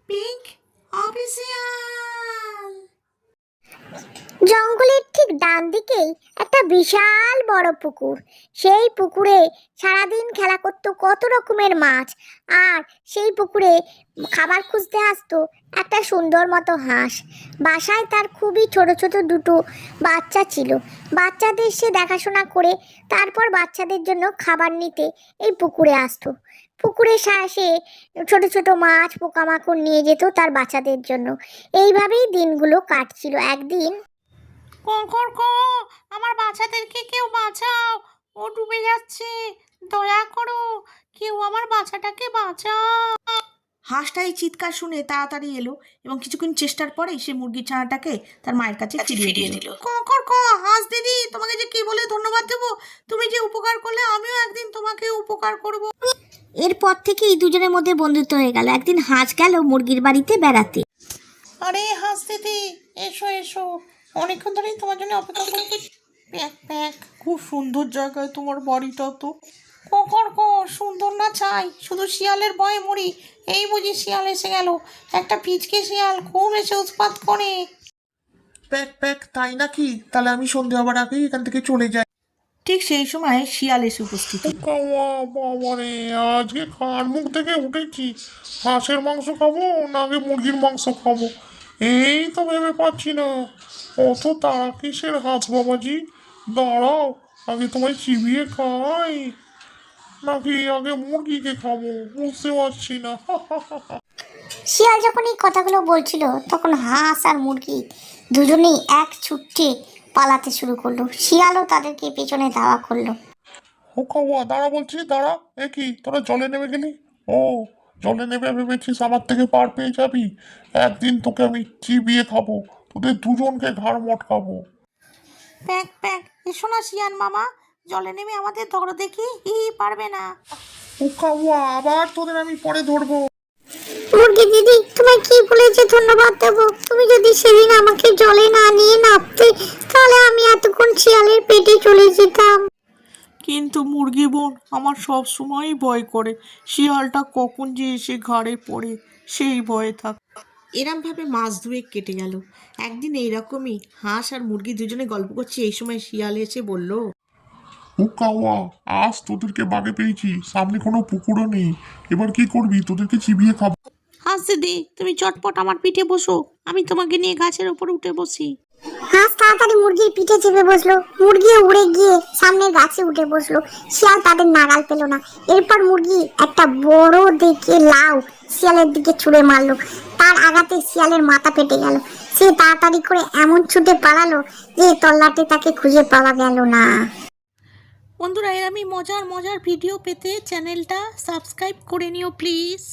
Pink official. জঙ্গলের ঠিক ডান দিকেই একটা বিশাল বড় পুকুর। সেই পুকুরে সারাদিন খেলা করতো কত রকমের মাছ, আর সেই পুকুরে খাবার খুঁজতে আসতো একটা সুন্দর মতো হাঁস। বাসায় তার খুবই ছোট ছোট দুটো বাচ্চা ছিল। বাচ্চাদের সে দেখাশোনা করে তারপর বাচ্চাদের জন্য খাবার নিতে এই পুকুরে আসতো। পুকুরে সে ছোট ছোট মাছ পোকামাকড় নিয়ে যেত তার বাচ্চাদের জন্য। এইভাবেই দিনগুলো কাটছিল। একদিন কঙ্কর ক, আমার বাচ্চাদেরকে কেউ বাঁচাও, ও ডুবে যাচ্ছে, দয়া করো, কেউ আমার বাচ্চাটাকে বাঁচাও। হাঁসটা এই চিৎকার শুনে তাড়াতাড়ি এলো এবং কিছুক্ষণ চেষ্টার পরেই সে মুরগির ছানাটাকে তার মায়ের কাছে ফিরিয়ে দিল। কঙ্কর ক, হাঁস দিদি, তোমাকে যে কি বলে ধন্যবাদ দেবো, তুমি যে উপকার করলে আমিও একদিন তোমাকে উপকার করব। এরপর থেকেই দুজনের মধ্যে বন্ধুত্ব হয়ে গেল। একদিন হাঁস গেল মুরগির বাড়িতে বেড়াতে। আরে হাঁস দিদি, এসো এসো, অনেকক্ষণ ধরেই তোমার জন্য অপেক্ষা করছি। প্যাক প্যাক, খুব সুন্দর জায়গায় তোমার বাড়িটা তো। কখন সুন্দর না চাই, শুধু শিয়ালের ভয়ে মরি। এই বুঝি শিয়াল এসে গেল, একটা পিচকে শিয়াল খুব এসে উৎপাত করে। প্যাক প্যাক, তাই নাকি? তাহলে আমি সন্ধে হবার আগেই এখান থেকে চলে যাই। ঠিক সেই সময় শিয়াল এসে উপস্থিত। বাবারে, আজকে কার মুখ থেকে উঠেছি, হাঁসের মাংস খাবো নাকি মুরগির মাংস খাবো, এই তো ভেবে পাচ্ছি না। অত তারা কিসের হাঁস বাবাজি? দাঁড়াও, আগে তোমায় চিবিয়ে খাই নাকি আগে মুরগিকে খাবো, বুঝতে পারছি না। শিয়াল যখন এই কথাগুলো বলছিল তখন হাঁস আর মুরগি দুজনেই এক ছুটে পালাতে শুরু করলো। শিয়ালও তাদেরকে পেছনে ধাওয়া করলো। ও খাওয়া, দাঁড়া বলছি, দাঁড়া। এ কি, তোরা জলে নেমে গেলি? ও, জলে নেমে ভেবেছিস আমার থেকে পার পেয়ে যাবি? একদিন তোকে আমি চিবিয়ে খাবো, তোদের দুজনকে ঘাড় মটকাবো। প্যাক প্যাক, এসো না শিয়াল মামা, জলে নেমে আমাদের ধরো দেখি। পারবে না। ও খাওয়া, আবার তোদের আমি পরে ধরবো। মুরগি দিদি, তোমায় কি বলেছে ধন্যবাদ দেবো? তুমি যদি সেদিন আমাকে জলে না নিয়ে নামতে, তাহলে আমি এতক্ষণ শিয়ালের পেটে চলে যেতাম। কিন্তু মুরগি বোন আমার সব সময়ই ভয় করে, শিয়ালটা কখন যে এসে ঘাড়ে পড়ে সেই ভয়ে থাক। এরমভাবে মাস দুয়েক কেটে গেল। একদিন এইরকমই হাঁস আর মুরগি দুজনে গল্প করছে, এই সময় শিয়াল এসে বলল, ও কাওয়া, আজ তোদেরকে বাগে পেয়েছি, সামনে কোনো পুকুরও নেই, এবার কি করবি? তোদেরকে চিবিয়ে খাবো। হাঁস দিদি, তুমি চটপট আমার পিঠে বসো, আমি তোমাকে নিয়ে গাছের ওপর উঠে বসি। হাঁস তাড়াতাড়ি মুরগির পিঠে চেপে বসলো। মুরগিও উড়ে গিয়ে সামনের গাছে উঠে বসলো। শিয়াল তাদের নাগাল পেল না। এরপর মুরগি একটা বড় দেখে লাউ শিয়ালের দিকে ছুঁড়ে মারলো। তার আঘাতে শিয়ালের মাথা ফেটে গেল। সে তাড়াতাড়ি করে এমন ছুটে পালালো যে তল্লাটে তাকে খুঁজে পাওয়া গেল না। বন্ধুরা, এর আমি মজার মজার ভিডিও পেতে চ্যানেলটা সাবস্ক্রাইব করে নিও প্লিজ।